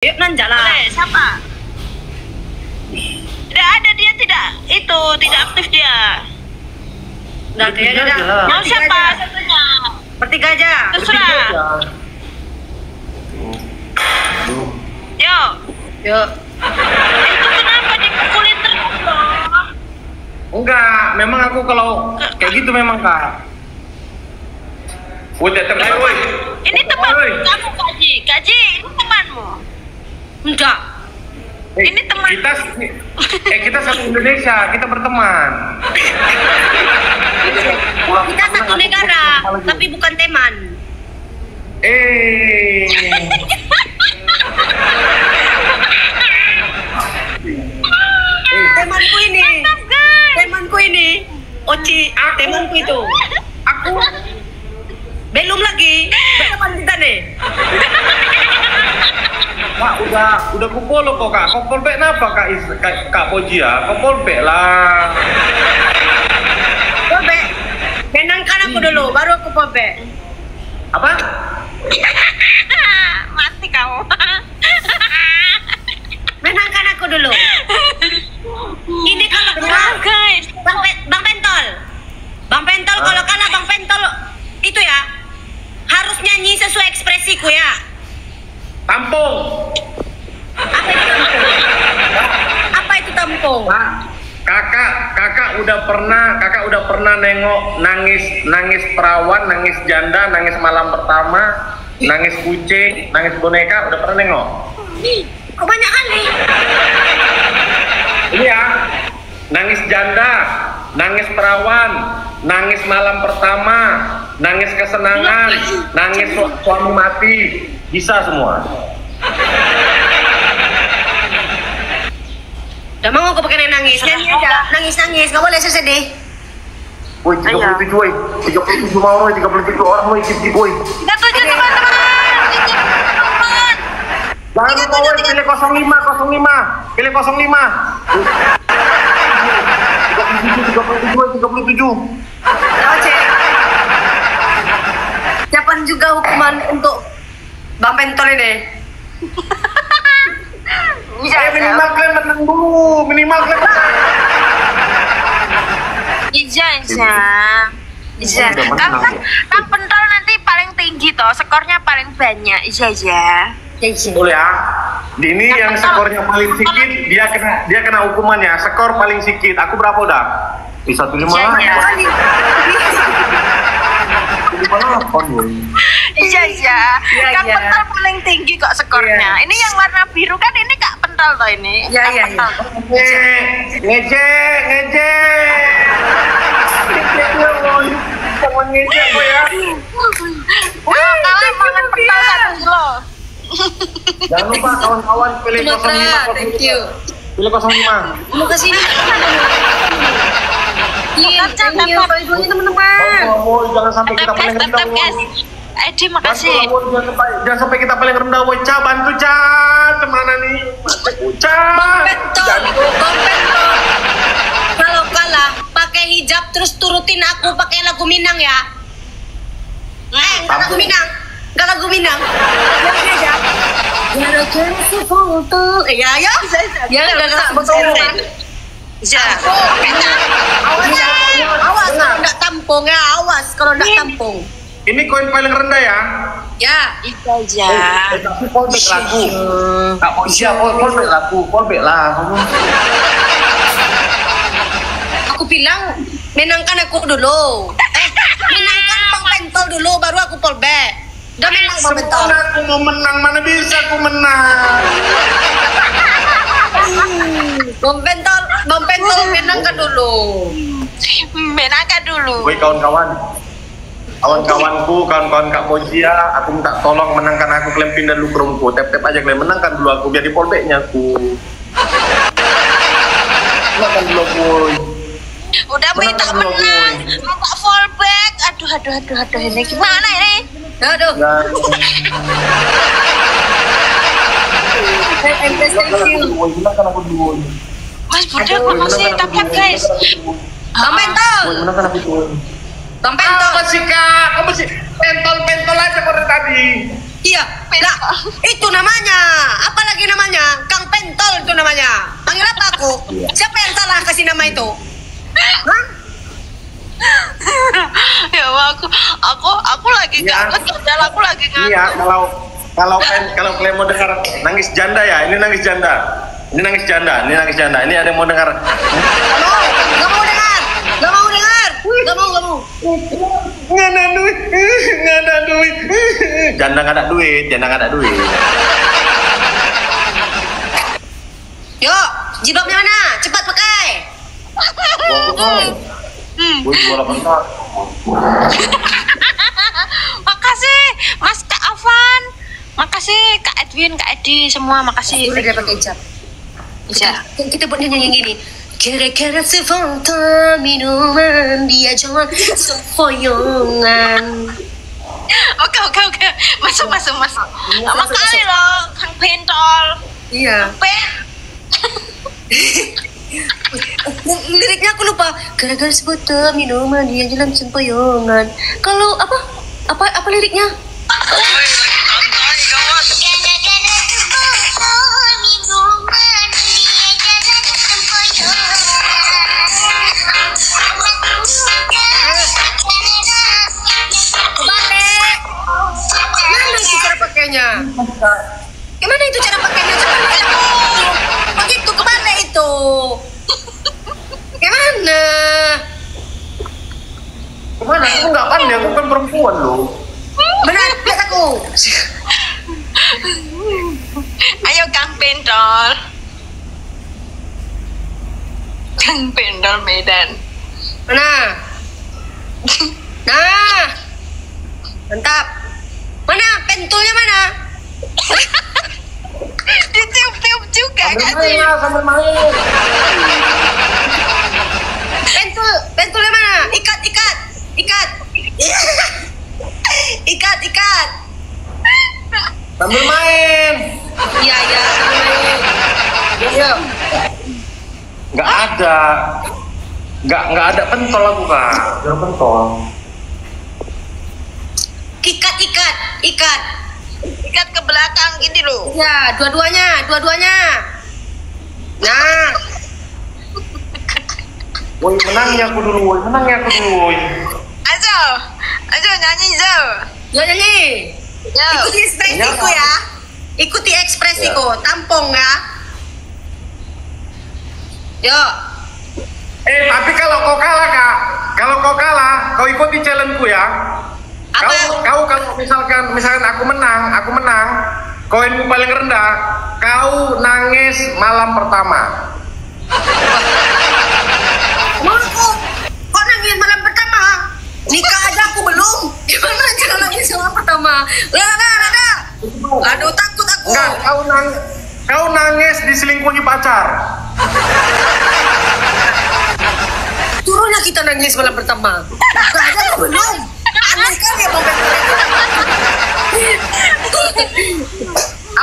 Yuk Nanja lah. Boleh, siapa? Tidak ada dia, tidak aktif dia. Udah kayaknya aja. Mau siapa satunya? Bertiga aja. Terserah. Yuk. Yuk. Itu kenapa dipukulin terus dong? Enggak, memang aku kalau kayak gitu memang Kak. Udah teman, woi. Ini teman kamu, Kaji. Kaji, ini temanmu. Enggak. Ini teman. Kita satu Indonesia, kita berteman. Kita satu negara, tapi bukan teman. Temanku ini. Temanku ini. Oci, temanku itu. Aku belum lagi. Teman kita nih. Wah, udah kupolo kok Kak. Kopol bek napa Kak Pojia? Kopol bek lah. Pobe. Menangkan aku dulu, baru aku pobe. Apa? Mati kamu. Menangkan aku dulu. Ini kalau kalah, guys. Bang Pentol. Bang Pentol kalau kalah Bang Pentol itu ya harus nyanyi sesuai ekspresiku ya. Tampung. Apa itu tampung? Kakak udah pernah nengok nangis perawan, nangis janda, nangis malam pertama, nangis kucing, nangis boneka, udah pernah nengok? Kok banyak kali? Iya, nangis janda, nangis perawan, nangis malam pertama, nangis kesenangan, nangis suami mati, bisa semua. Udah mau aku pakai nangis, nyanyi aja, nangis, nggak boleh sedih. Woi, 37 woi, 37 mau woi, 37 orang woi, cip woi. 37 teman-teman. Jangan lupa woi, pilih 05, pilih 05. 37. Oke. Siapkan juga hukuman untuk Bang Pentol ini. Minimal kalian menang dulu, minimal kalian menang. Iya. Kan Pentol nanti paling tinggi toh, skornya paling banyak. Iya. Betul ya. Ini yang skornya paling sedikit, dia kena hukumannya. Skor paling sedikit. Aku berapa udah? Di 158. Iya. Kan Pentol paling tinggi kok skornya. Ini yang warna biru kan ini Kak Pentol toh ini. Iya. Ngejek. Jangan ngejek kok ya. Kalian makan Pentol 1 kilo. Jangan lupa kawan-kawan pilih 05. Thank you. Pilih 05. Mau ke sini. Iya, thank you. Ibu-ibunya teman-teman. Oh, jangan sampai kita paling rendah. Edi makasih. Jangan sampai kita paling rendah. Woi, Ca, bantu Ca. Kemana nih? Ca. Bang Pentol. Kalau kalah pakai hijab terus turutin aku pakai lagu Minang ya. Enggak lagu Minang. Enggak lagu Minang. Ya aja. Ya betul. Ya. Awas kalau enggak tampung ya, awas kalau enggak tampung. Ini koin paling rendah ya. Ya, Itu aja. Tapi polbek laku. Tak mau siap, polbek laku, polbek lah. aku bilang menangkan aku dulu. Menangkan Bang Pentol dulu baru aku polbek. Udah menang Bang Pentol. Semua aku mau menang, mana bisa aku menang. Bang Pentol menangkan dulu. Menangkan dulu. Woi kawan-kawanku, kawan-kawan Kak Pojia, aku minta tolong menangkan aku, kalian pindah dulu ke rumahku. Tep-tep aja kalian menangkan dulu aku, biar di polbeknya aku. Menangkan dulu aku. Udah minta menang, minta fallback. Aduh, ini gimana ini? Aduh. Menangkan aku dulu. Mas Budi, makasih tap-tap guys. Bang Pentol. Menangkan aku dulu. Bang Pentol. Apa sih Kak? Kamu sih pentol aja kok dari tadi. Iya. Lah, itu namanya. Apa lagi namanya? Kang Pentol itu namanya. Panggil apa aku? Siapa yang salah kasih nama itu? Hah? Ya Allah, aku lagi Iya. nggak padahal aku lagi ngantuk. Iya, kalau kalian mau dengar nangis janda ya, ini nangis janda. Ini nangis janda, ini nangis janda. Ini ada yang mau dengar. Gak mau dengar. Gak mau dengar. Gak mau. Nggak ada duit, nggak ada duit. Janda nggak ada duit, janda nggak ada duit. Yuk, jilbabnya mana? Cepat pakai. Gue jual bentar. Makasih Mas Kak Afan, makasih Kak Edwin, Kak Edi semua, makasih. Udah dia pakai hijab. Bisa. Kita buat nyanyi yang gini. Kira-kira sefonta minuman dia jangan sempoyongan. Oke. Masuk. Lama kali loh, Kang Pentol. Iya. Pen. Liriknya aku lupa. Gara-gara sebotol minuman dia jalan sempoyongan. Kalau apa liriknya? Mana itu cara pakainya? Gimana itu cara pakainya? Coba lihat aku. Begitu kemana itu? Gimana? Kemana? Aku nggak pandai, aku kan perempuan loh. Benar, lihat aku. Ayo Kang Pentol. Kang Pentol Medan. Mana? Nah. Mantap. Mana? Pentulnya mana? Ditiup-tiup juga kan Sambil sih? main, sambil main. Pentulnya mana? Ikat. Ikat. Sambil main. Iya, sambil main. Iya. Nggak ada. Nggak ada pentol aku kak. Jangan pentol. Ikat. Ikat ke belakang gini loh. Ya, dua-duanya. Nah, Woi menangnya aku dulu, woi. Ayo nyanyi Jo. yo nyanyi. Yo. Ikuti ekspresiku ya. Ikuti ekspresiku, tampung ya. Yo. Tapi kalau kau kalah kak, kau ikuti challenge-ku ya. Apa? Kau kalau misalkan aku menang, koinmu paling rendah, kau nangis malam pertama. Kok nangis malam pertama? Nikah aja aku belum. Gimana cara nangis malam pertama? Ada. Aduh, takut aku. Enggak, kau nangis diselingkuhi pacar. Turunnya kita nangis malam pertama. Nikah aja aku belum. Aneh kan ya Bang.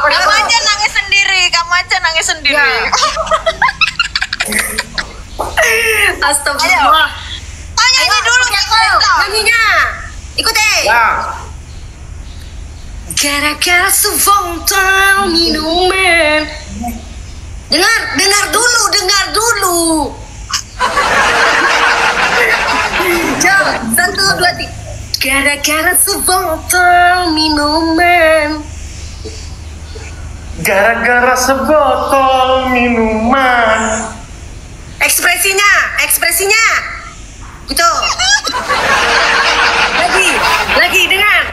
Kamu aja nangis sendiri. Ya. Astagfirullah. Oh, nyanyi dulu Kak Pentol. Nyanyinya. Ikuti. Ya. Gara-gara sebotol minuman. Dengar dulu. Jom, 1, 2, 3. Gara-gara sebotol minuman. Gara-gara sebotol minuman. Ekspresinya. Gitu. Lagi dengar.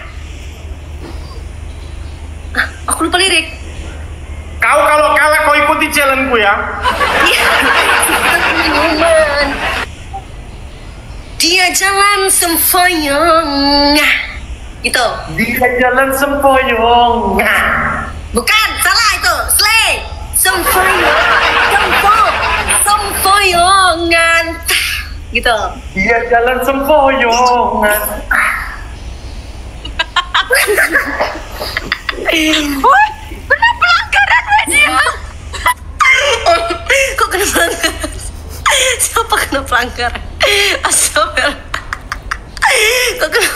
Aku lupa lirik. Kau kalau kalah kau ikuti challenge-ku ya. Iya. Minuman. Dia jalan sempoyong. Gitu. Dia jalan sempoyong. Bukan, salah itu. Slay. Sempoyongan. Gitu. Dia jalan sempoyongan. Wah, benar pelanggaran dia. Kok kena pelanggaran? Siapa kena pelanggaran? Astagfirullah. Kok kena?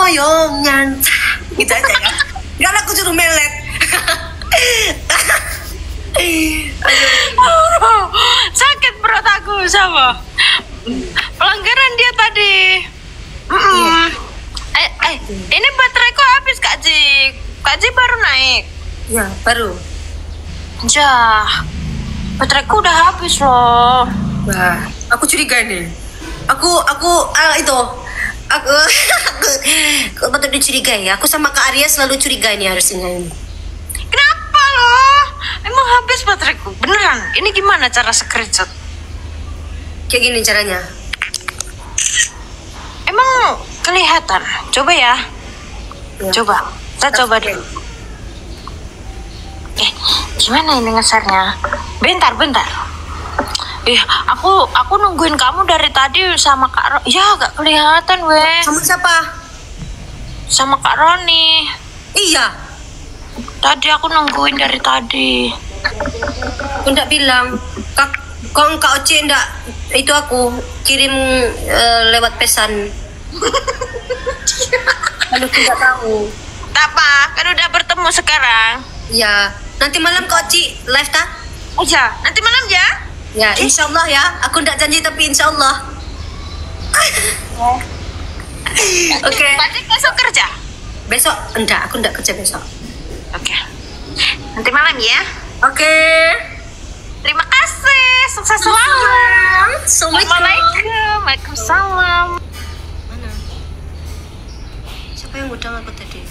moyong nyanca. Gitu aja ya. Gak aku suruh melet. Sakit perut aku sama pelanggaran dia tadi. Ini bateraiku habis Kak Ji. Kak Ji baru naik. Ya, baru. Jah, bateraiku udah habis loh. Wah, aku curiga nih. Aku patut dicurigai. Aku sama Kak Arya selalu curiga nih harusnya ini. Kenapa loh? Emang habis bateraiku? Beneran? Ini gimana cara screenshot? Kayak gini caranya. Emang kelihatan? Coba ya. Ya. Coba. Kita coba dulu. Gimana ini ngesernya? Bentar. Aku nungguin kamu dari tadi sama Kak Ro. Ya, gak kelihatan weh. Sama siapa? Sama Kak Roni. Iya. Tadi aku nungguin dari tadi. Aku ndak bilang. Kak Oce ndak. Itu aku kirim lewat pesan. Kalau tidak tahu. Tak apa, kan udah bertemu sekarang. Ya, nanti malam Kak Oce live tak? Aja, nanti malam ya. Ya, insya Allah ya. Aku ndak janji tapi insya Allah. Oke. Berarti besok kerja? Besok enggak, aku ndak kerja besok. Oke. Nanti malam ya. Oke. Terima kasih. Sukses selalu. Assalamualaikum. Waalaikumsalam. Mana? Siapa yang ngundang aku tadi?